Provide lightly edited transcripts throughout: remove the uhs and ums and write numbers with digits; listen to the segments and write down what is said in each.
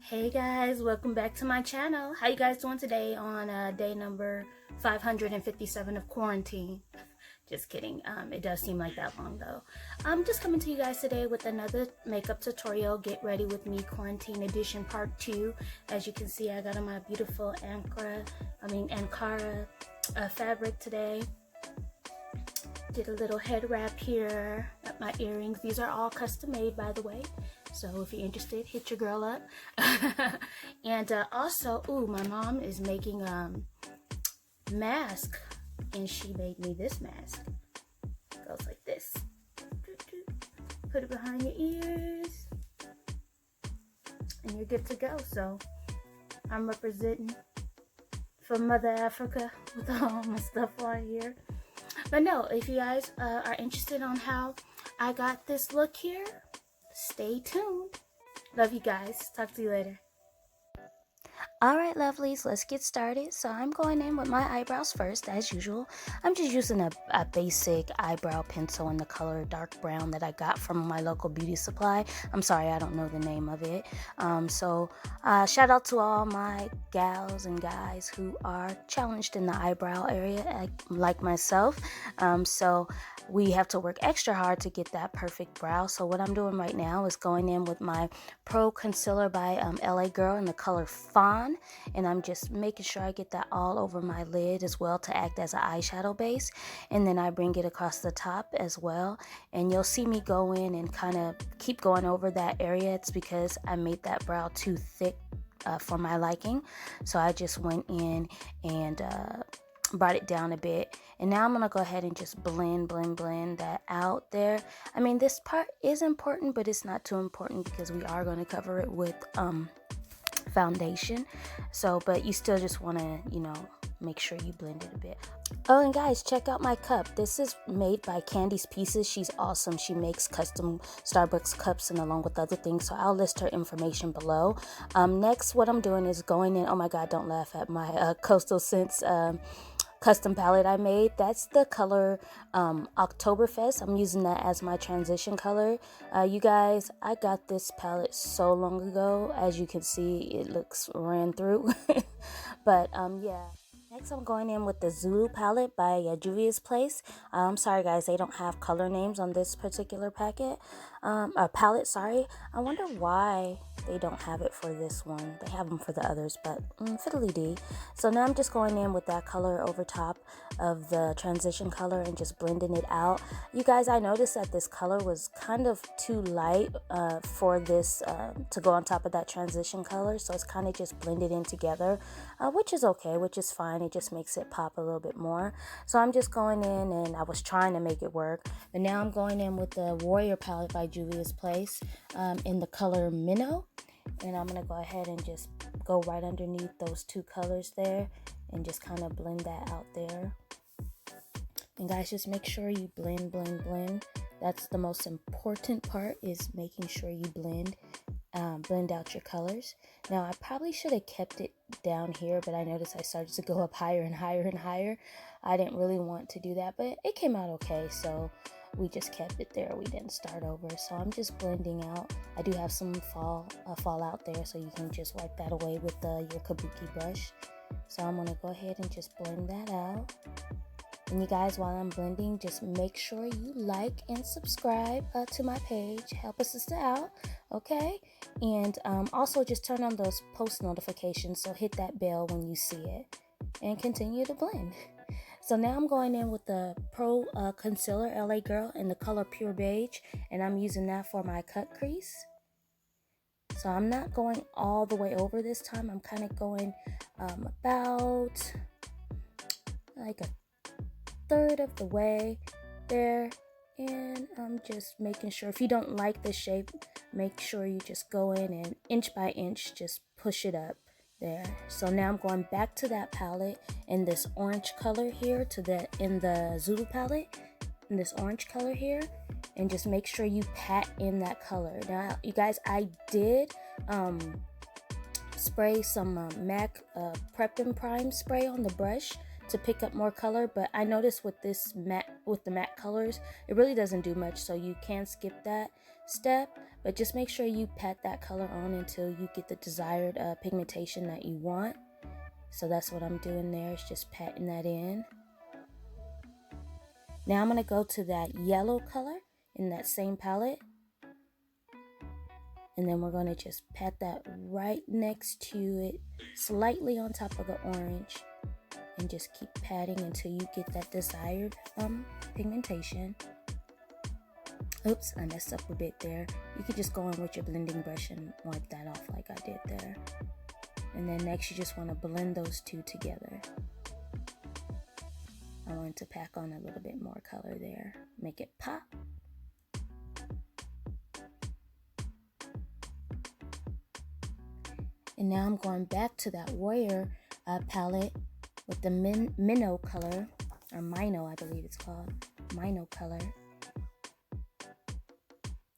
Hey guys, welcome back to my channel. How you guys doing today on day number 557 of quarantine? Just kidding. It does seem like that long though. I'm just coming to you guys today with another makeup tutorial. Get ready with me, quarantine edition part 2. As you can see, I got on my beautiful Ankara fabric today. Did a little head wrap here. Got my earrings. These are all custom made, by the way. So if you're interested, hit your girl up. And also, my mom is making mask, and she made me this mask. It goes like this. Put it behind your ears, and you're good to go. So I'm representing for Mother Africa with all my stuff on here. But no, if you guys are interested on how I got this look here, stay tuned. Love you guys. Talk to you later. Alright lovelies, let's get started. So I'm going in with my eyebrows first, as usual. I'm just using a basic eyebrow pencil in the color dark brown that I got from my local beauty supply. I'm sorry, I don't know the name of it. Shout out to all my gals and guys who are challenged in the eyebrow area, like myself. So we have to work extra hard to get that perfect brow. So what I'm doing right now is going in with my Pro Concealer by LA Girl in the color Fawn, and I'm just making sure I get that all over my lid as well to act as an eyeshadow base, and then I bring it across the top as well, and you'll see me go in and kind of keep going over that area. It's because I made that brow too thick for my liking, so I just went in and brought it down a bit, and now I'm gonna go ahead and just blend that out there. I mean, this part is important, but it's not too important because we are going to cover it with foundation. So but you still just want to make sure you blend it a bit. Oh, and guys, check out my cup. This is made by Candy's Pieces. She's awesome. She makes custom Starbucks cups and along with other things, so I'll list her information below. Next, what I'm doing is going in. Oh my god, don't laugh at my Coastal Scents custom palette I made. That's the color Oktoberfest. I'm using that as my transition color. You guys, I got this palette so long ago. As you can see, it looks ran through. But yeah. Next, I'm going in with the Zulu palette by Juvia's Place. I'm sorry guys, they don't have color names on this particular palette, sorry. I wonder why they don't have it for this one. They have them for the others, but fiddly dee. So now I'm just going in with that color over top of the transition color and just blending it out. You guys, I noticed that this color was kind of too light for this to go on top of that transition color, so it's kind of just blended in together, which is okay, which is fine. It just makes it pop a little bit more. So I'm just going in, and I was trying to make it work, but now I'm going in with the Warrior palette by Juvia's Place in the color Minnow, and I'm gonna go ahead and just go right underneath those two colors there and just kind of blend that out there. And guys, just make sure you blend. That's the most important part, is making sure you blend out your colors. Now I probably should have kept it down here, but I noticed I started to go up higher and higher. I didn't really want to do that, but it came out okay, so we just kept it there. We didn't start over. So I'm just blending out. I do have some fallout there, so you can just wipe that away with your kabuki brush. So I'm gonna go ahead and just blend that out. And you guys, while I'm blending, just make sure you like and subscribe to my page. Help a sister out, okay? And also just turn on those post notifications, so hit that bell when you see it. And continue to blend. So now I'm going in with the Pro Concealer LA Girl in the color Pure Beige, and I'm using that for my cut crease. So I'm not going all the way over this time. I'm kind of going about like a third of the way there, and I'm just making sure, if you don't like the shape, make sure you just go in and inch by inch just push it up there. So now I'm going back to that palette in this orange color here, in the Zulu palette in this orange color here, and just make sure you pat in that color. Now you guys, I did spray some MAC Prep and Prime spray on the brush to pick up more color, but I noticed with the matte colors, it really doesn't do much, so you can skip that step. But just make sure you pat that color on until you get the desired pigmentation that you want. So that's what I'm doing there, is just patting that in. Now I'm going to go to that yellow color in that same palette. And then we're going to just pat that right next to it, slightly on top of the orange. And just keep patting until you get that desired pigmentation. Oops, I messed up a bit there. You could just go in with your blending brush and wipe that off like I did there. And then next you just want to blend those two together. I wanted to pack on a little bit more color there, make it pop. And now I'm going back to that Warrior palette with the Minnow color, or Mino I believe it's called, Mino color.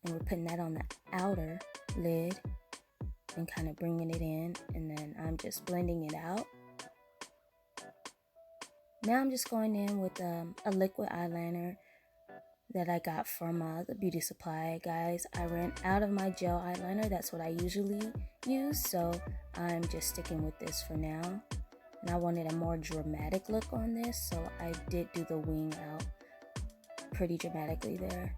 And we're putting that on the outer lid and kind of bringing it in, and then I'm just blending it out. Now I'm just going in with a liquid eyeliner that I got from the beauty supply, guys. I ran out of my gel eyeliner. That's what I usually use, so I'm just sticking with this for now. And I wanted a more dramatic look on this, so I did do the wing out pretty dramatically there.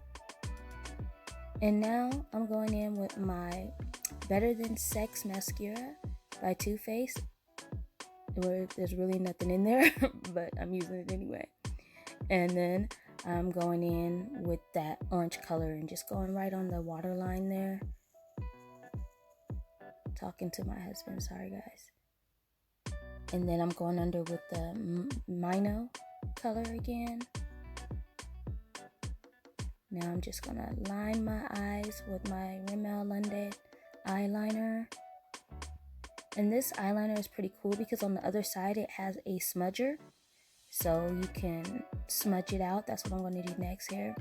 And now I'm going in with my Better Than Sex mascara by Too Faced. There's really nothing in there, but I'm using it anyway. And then I'm going in with that orange color and just going right on the waterline there. Talking to my husband, sorry guys. And then I'm going under with the Mino color again. Now I'm just gonna line my eyes with my Rimmel London eyeliner. And this eyeliner is pretty cool because on the other side it has a smudger, so you can smudge it out. That's what I'm going to do next here,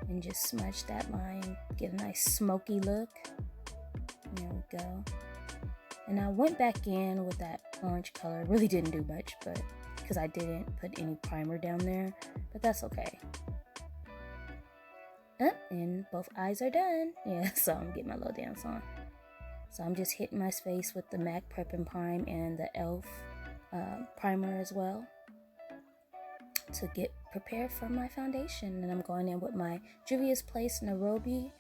and just smudge that line, get a nice smoky look. There we go. And I went back in with that orange color. Really didn't do much, but because I didn't put any primer down there, but that's okay. And both eyes are done. Yeah, so I'm getting my little dance on. So I'm just hitting my face with the MAC Prep and Prime and the e.l.f. Primer as well to get prepared for my foundation. And I'm going in with my Juvia's Place Nairobi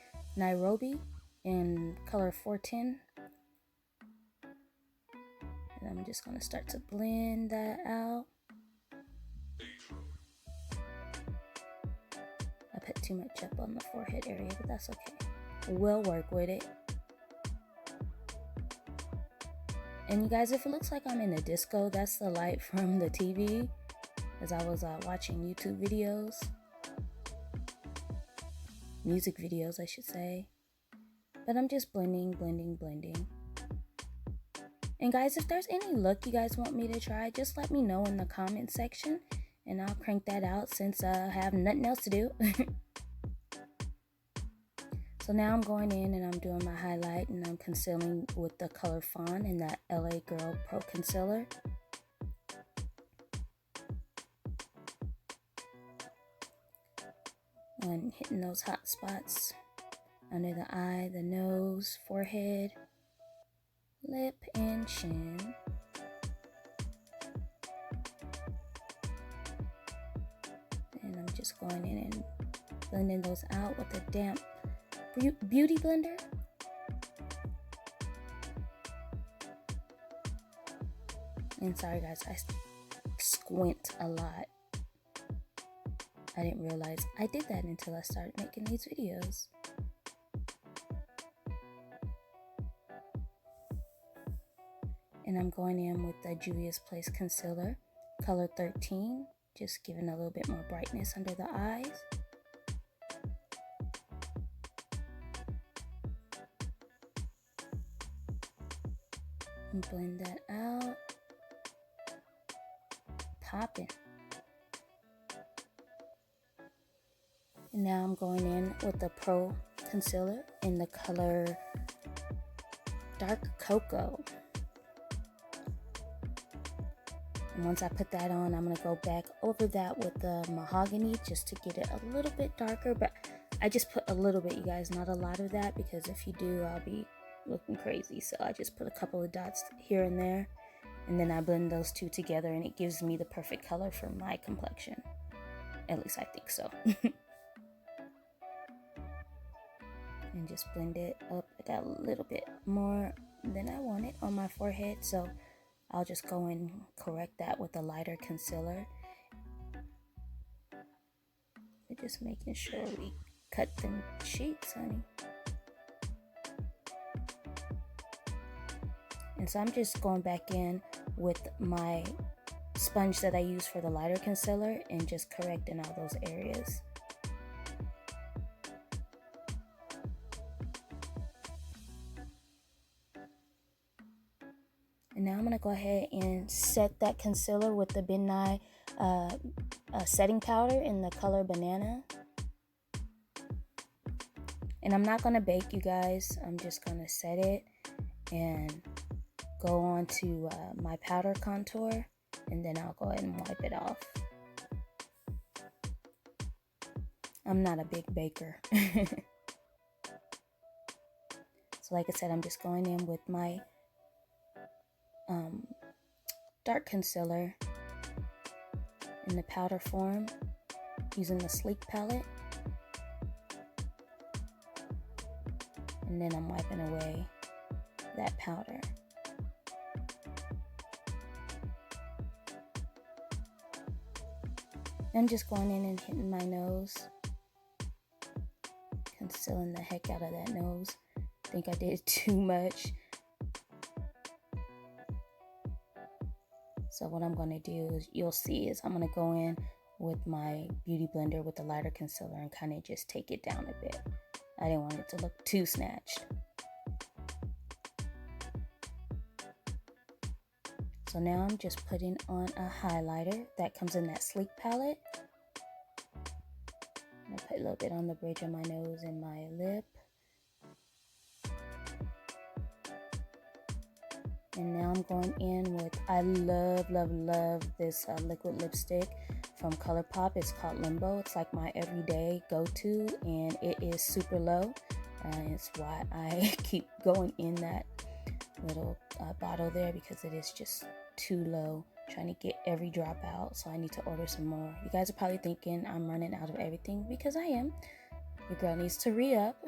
in color 410. And I'm just going to start to blend that out. I put too much up on the forehead area, but that's okay. We'll work with it. And you guys, if it looks like I'm in a disco, that's the light from the TV, as I was watching YouTube videos. Music videos, I should say. But I'm just blending. And guys, if there's any look you guys want me to try, just let me know in the comment section, and I'll crank that out since I have nothing else to do. So now I'm going in and I'm doing my highlight, and I'm concealing with the color Fawn in that LA Girl Pro Concealer. And hitting those hot spots under the eye, the nose, forehead, lip, and chin. And I'm just going in and blending those out with a damp beauty blender. And sorry guys, I squint a lot. I didn't realize I did that until I started making these videos. And I'm going in with the Juvia's Place Concealer, color 13, just giving a little bit more brightness under the eyes. And blend that out. Popping. And now I'm going in with the Pro Concealer in the color Dark Cocoa. And once I put that on, I'm going to go back over that with the Mahogany just to get it a little bit darker. But I just put a little bit, you guys, not a lot of that, because if you do, I'll be looking crazy. So I just put a couple of dots here and there, and then I blend those two together, and it gives me the perfect color for my complexion. At least I think so. And just blend it up. I got a little bit more than I wanted on my forehead, so I'll just go and correct that with a lighter concealer. We're just making sure we cut them cheeks, honey. And so I'm just going back in with my sponge that I use for the lighter concealer and just correcting all those areas. And now I'm going to go ahead and set that concealer with the Midnight setting powder in the color Banana. And I'm not going to bake, you guys. I'm just going to set it and go on to my powder contour, and then I'll go ahead and wipe it off. I'm not a big baker. So like I said, I'm just going in with my dark concealer in the powder form using the Sleek palette, and then I'm wiping away that powder. I'm just going in and hitting my nose, concealing the heck out of that nose. I think I did too much. So what I'm going to do is, you'll see, is I'm going to go in with my beauty blender with the lighter concealer and kind of just take it down a bit. I didn't want it to look too snatched. So now I'm just putting on a highlighter that comes in that Sleek palette. I'm going to put a little bit on the bridge of my nose and my lip. And now I'm going in with, I love this liquid lipstick from ColourPop. It's called Limbo. It's like my everyday go-to, and it is super low. It's why I keep going in that little bottle there, because it is just too low. I'm trying to get every drop out, so I need to order some more. You guys are probably thinking I'm running out of everything, because I am. Your girl needs to re-up.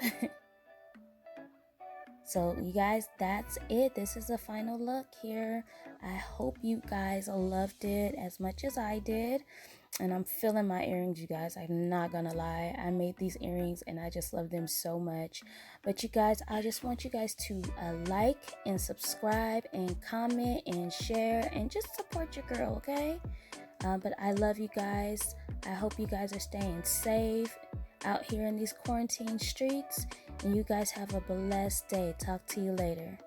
So you guys, that's it. This is the final look here. I hope you guys loved it as much as I did. And I'm feeling my earrings, you guys. I'm not gonna lie. I made these earrings and I just love them so much. But you guys, I just want you guys to like and subscribe and comment and share and just support your girl, okay? But I love you guys. I hope you guys are staying safe out here in these quarantine streets. And you guys have a blessed day. Talk to you later.